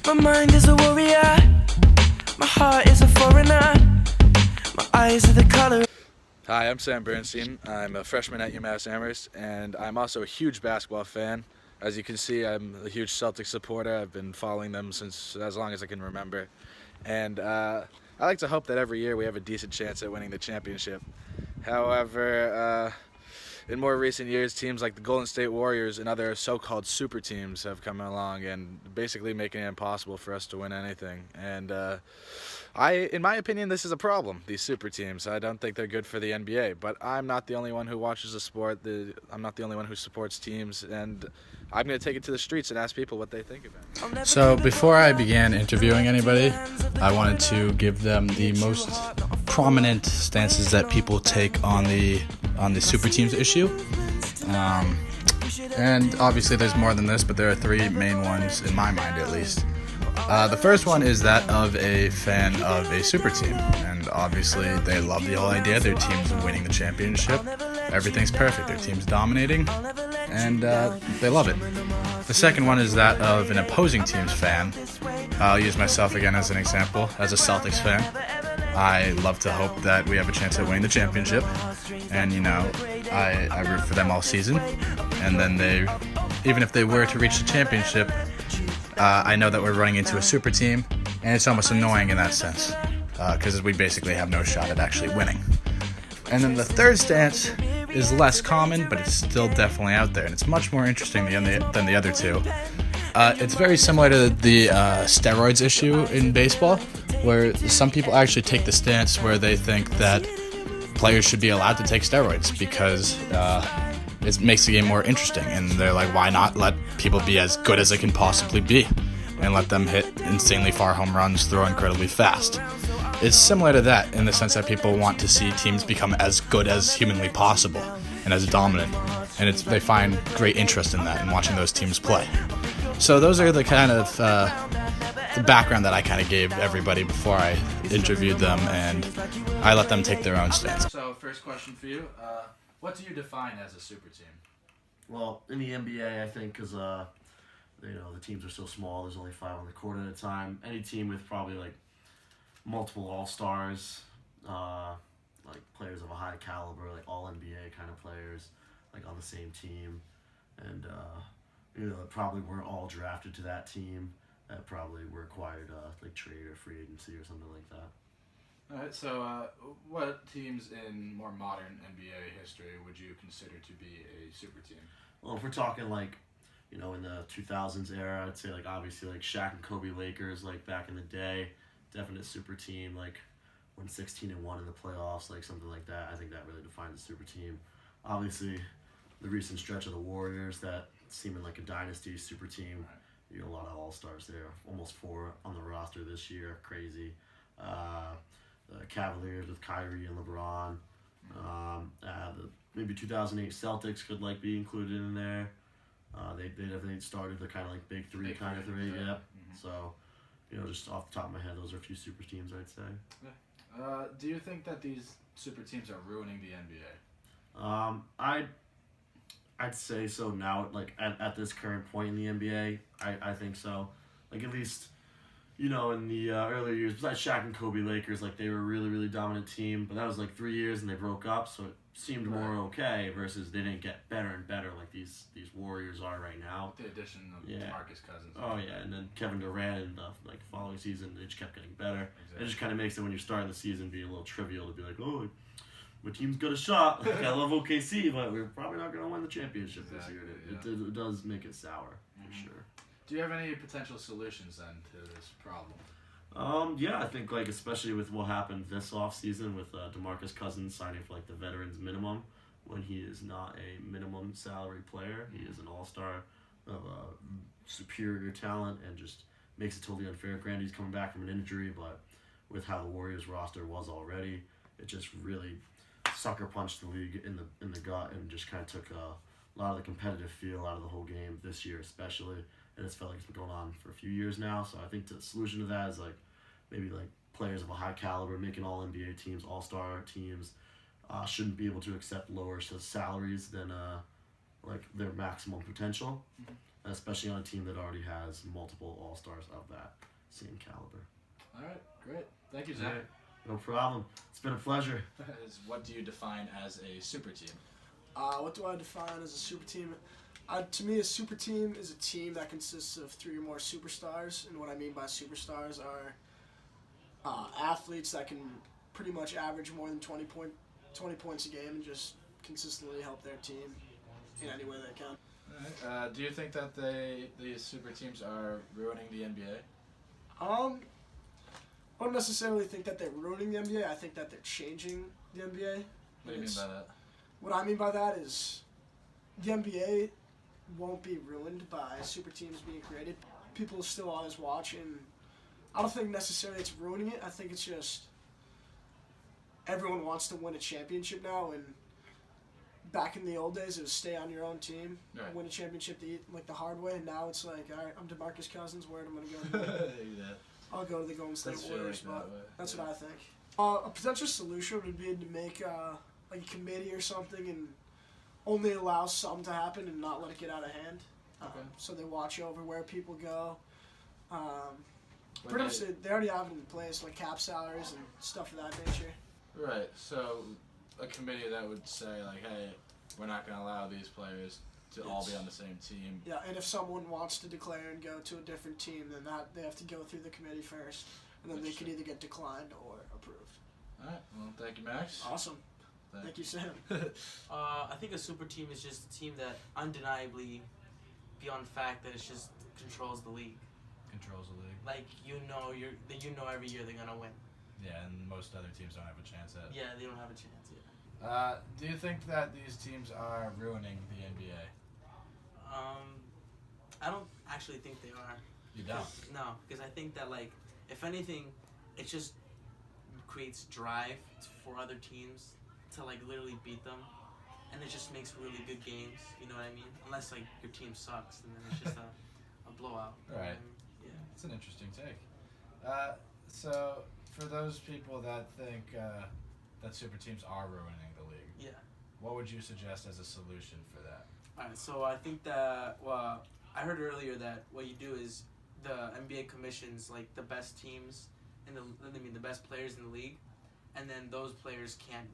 My mind is a warrior, my heart is a foreigner, my eyes are the color. Hi, I'm Sam Bernstein. I'm a freshman at UMass Amherst, and I'm also a huge basketball fan. As you can see, I'm a huge Celtics supporter. I've been following them since as long as I can remember. And I like to hope that every year we have a decent chance at winning the championship. However, in more recent years, teams like the Golden State Warriors and other so-called super teams have come along and basically making it impossible for us to win anything. And in my opinion, this is a problem. These super teams. I don't think they're good for the NBA. But I'm not the only one who watches the sport. I'm not the only one who supports teams, and I'm going to take it to the streets and ask people what they think of it. So before I began interviewing anybody, I wanted to give them the most prominent stances that people take on the super teams issue. And obviously there's more than this, but there are three main ones in my mind at least. The first one is that of a fan of a super team, and obviously they love the whole idea. Their team's winning the championship, everything's perfect, their team's dominating, and they love it. The second one is that of an opposing team's fan. I'll use myself again as an example. As a Celtics fan, I love to hope that we have a chance at winning the championship, and I root for them all season, and then even if they were to reach the championship, I know that we're running into a super team, and it's almost annoying in that sense, because we basically have no shot at actually winning. And then the third stance is less common, but it's still definitely out there, and it's much more interesting than the other two. It's very similar to the steroids issue in baseball, where some people actually take the stance where they think that players should be allowed to take steroids because it makes the game more interesting, and they're like, why not let people be as good as they can possibly be and let them hit insanely far home runs, throw incredibly fast. It's similar to that in the sense that people want to see teams become as good as humanly possible and as dominant, and they find great interest in that and watching those teams play. So those are the kind of the background that I kind of gave everybody before I interviewed them, and I let them take their own stance. So first question for you, what do you define as a super team? Well, in the NBA, I think because the teams are so small, there's only 5 on the court at a time. Any team with probably like multiple all-stars, like players of a high caliber, like all NBA kind of players, like on the same team, and probably weren't all drafted to that team. That probably were acquired like trade or free agency or something like that. All right, so what teams in more modern NBA history would you consider to be a super team? Well, if we're talking like, in the 2000s era, I'd say like obviously like Shaq and Kobe Lakers, like back in the day, definite super team, like won 16-1 in the playoffs, like something like that. I think that really defines a super team. Obviously, the recent stretch of the Warriors, that seeming like a dynasty super team. Right. A lot of all-stars there, almost 4 on the roster this year, crazy. The Cavaliers with Kyrie and LeBron. Maybe 2008 Celtics could like be included in there. They definitely started the kind of like big three kind of three, yeah. Mm-hmm. So, just off the top of my head, those are a few super teams, I'd say. Yeah. Do you think that these super teams are ruining the NBA? I'd say so now. Like at this current point in the NBA, I think so. Like at least, in the earlier years, besides Shaq and Kobe Lakers, like they were a really really dominant team. But that was like 3 years and they broke up, so it seemed more okay. Versus they didn't get better and better like these Warriors are right now. The addition of DeMarcus Cousins. Oh yeah, and then Kevin Durant and the following season they just kept getting better. Exactly. It just kind of makes it when you're starting the season be a little trivial to be like, oh, my team's got a shot. I love OKC, but we're probably not going to win the championship this year. It does make it sour, for sure. Do you have any potential solutions then to this problem? Yeah, I think like especially with what happened this offseason with DeMarcus Cousins signing for like the veterans minimum when he is not a minimum salary player. He is an all-star of superior talent and just makes it totally unfair. Granted, he's coming back from an injury, but with how the Warriors roster was already, it just really sucker punched the league in the gut and just kind of took a lot of the competitive feel out of the whole game this year especially, and it's felt like it's been going on for a few years now. So I think the solution to that is like maybe like players of a high caliber making all NBA teams, all-star teams, shouldn't be able to accept lower salaries than like their maximum potential. especially on a team that already has multiple All-Stars of that same caliber. All right, great. Thank you, All Zach. right, no problem. It's been a pleasure. What do you define as a super team? What do I define as a super team? To me, a super team is a team that consists of 3 or more superstars, and what I mean by superstars are athletes that can pretty much average more than 20 points a game and just consistently help their team in any way they can. All right. Do you think that these super teams are ruining the NBA? I don't necessarily think that they're ruining the NBA. I think that they're changing the NBA. What do you mean by that? What I mean by that is the NBA won't be ruined by super teams being created. People will still always watch, and I don't think necessarily it's ruining it. I think it's just everyone wants to win a championship now, and back in the old days it was stay on your own team, Right. win a championship the hard way, and now it's like, all right, I'm DeMarcus Cousins, where am I going to go? I'll go to the Golden State Warriors, but that's what I think. A potential solution would be to make like a committee or something and only allow some to happen and not let it get out of hand. Okay. So they watch over where people go. When Pretty much they already have it in place, like cap salaries and stuff of that nature. Right. So a committee that would say like, hey, we're not going to allow these players to all be on the same team. Yeah, and if someone wants to declare and go to a different team, then they have to go through the committee first, and then they can either get declined or approved. All right. Well, thank you, Max. Awesome. Thank you, Sam. I think a super team is just a team that undeniably, beyond the fact that it just controls the league. Controls the league. Like you know every year they're gonna win. Yeah, and most other teams don't have a chance at it. Yeah, they don't have a chance yet. Do you think that these teams are ruining the NBA? I don't actually think they are. You don't? No, because I think that like if anything, it just creates drive for other teams to like literally beat them, and it just makes really good games. You know what I mean? Unless like your team sucks, and then it's just a blowout. Right. Yeah. It's an interesting take. So for those people that think that super teams are ruining the league, Yeah. what would you suggest as a solution for that? Alright, so I think that I heard earlier that what you do is the NBA commissions like the best teams the best players in the league, and then those players can't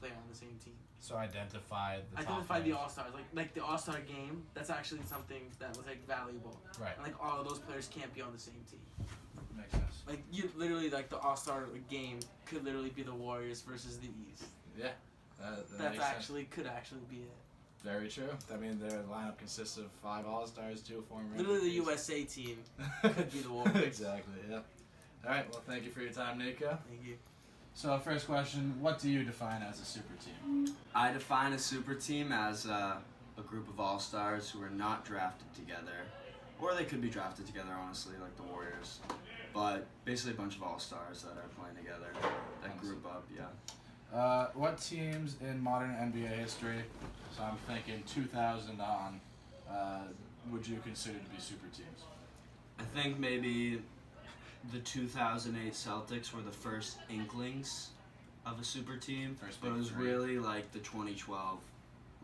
play on the same team. So identify the top Identify the players. all-stars, like the all-star game. That's actually something that was like valuable. Right. And like all of those players can't be on the same team. Makes sense. Like you literally like the all-star game could literally be the Warriors versus the East. Yeah. That That makes sense. could actually be it. Very true. I mean, their lineup consists of 5 All-Stars, 2 former Literally the MVPs. USA team could be the Warriors. Exactly, yeah. All right, well, thank you for your time, Nico. Thank you. So, first question, what do you define as a super team? I define a super team as a group of all-stars who are not drafted together, or they could be drafted together, honestly, like the Warriors. But basically a bunch of all-stars that are playing together, that group up, yeah. What teams in modern NBA history, so I'm thinking 2000 on, would you consider to be super teams? I think maybe the 2008 Celtics were the first inklings of a super team, First but it big was 3. really like the 2012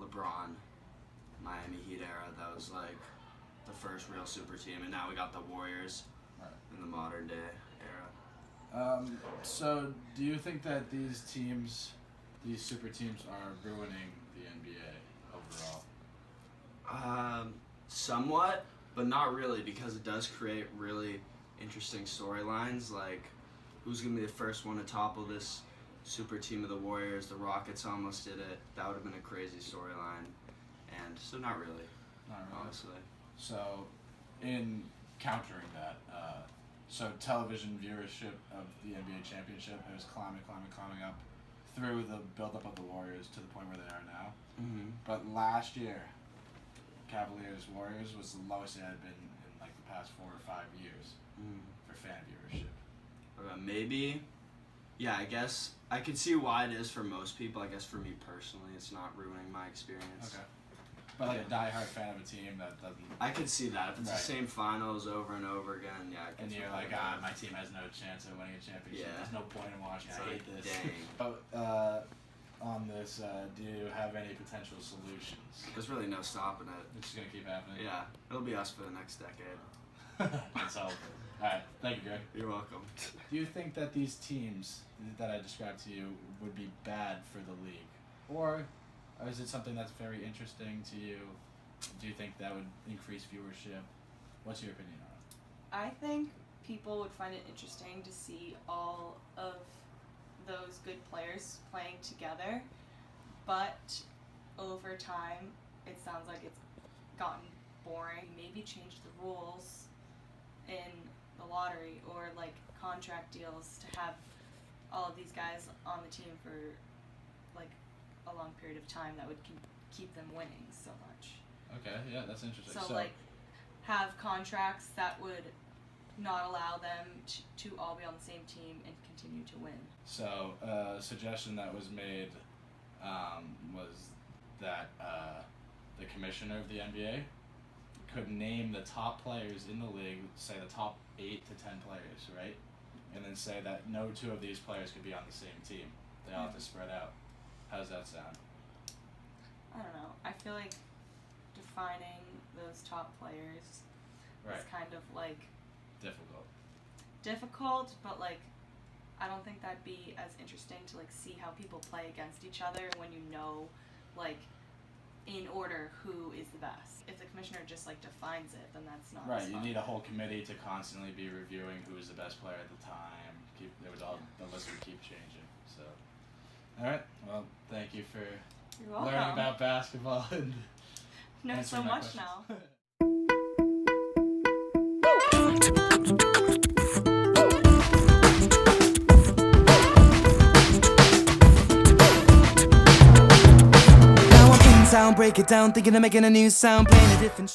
LeBron Miami Heat era that was like the first real super team, and now we got the Warriors Right. in the modern day era. So, do you think that these super teams are ruining the NBA overall? Somewhat, but not really, because it does create really interesting storylines, like who's going to be the first one to topple this super team of the Warriors. The Rockets almost did it. That would have been a crazy storyline. And so not really, Not really. honestly. So, in countering that, so television viewership of the NBA championship has climbing up through the build-up of the Warriors to the point where they are now. Mm-hmm. But last year, Cavaliers-Warriors was the lowest it had been in like the past 4 or 5 years for fan viewership. Maybe, yeah, I guess I could see why it is for most people. I guess for me personally, it's not ruining my experience. Okay. But like a diehard fan of a team that doesn't, I could see that. If it's Right. the same finals over and over again, yeah. I could and see you're that. like, my team has no chance of winning a championship. Yeah. There's no point in watching. It's I like, hate this. dang. But on this, do you have any potential solutions? There's really no stopping it. It's just gonna keep happening. Yeah, it'll be us for the next decade. Let's hope. Alright, thank you, Greg. You're welcome. Do you think that these teams that I described to you would be bad for the league? Or is it something that's very interesting to you? Do you think that would increase viewership? What's your opinion on it? I think people would find it interesting to see all of those good players playing together, but over time it sounds like it's gotten boring. Maybe change the rules in the lottery or like contract deals to have all of these guys on the team for like a long period of time that would keep them winning so much. Okay, yeah, that's interesting. So like have contracts that would not allow them to all be on the same team and continue to win. So, a suggestion that was made was that the commissioner of the NBA could name the top players in the league, say the top 8 to 10 players, right? And then say that no 2 of these players could be on the same team. They all have to spread out. How does that sound? I don't know. I feel like defining those top players is kind of like difficult, but like I don't think that'd be as interesting to like see how people play against each other when you know like in order who is the best. If the commissioner just like defines it, then that's not Right, as you fun. need a whole committee to constantly be reviewing who is the best player at the time. The list would keep changing. So, all right. Well, thank you for You're welcome. learning about basketball and know so answering my much questions. now. Now I'm in town, break it down, thinking of making a new sound, playing a different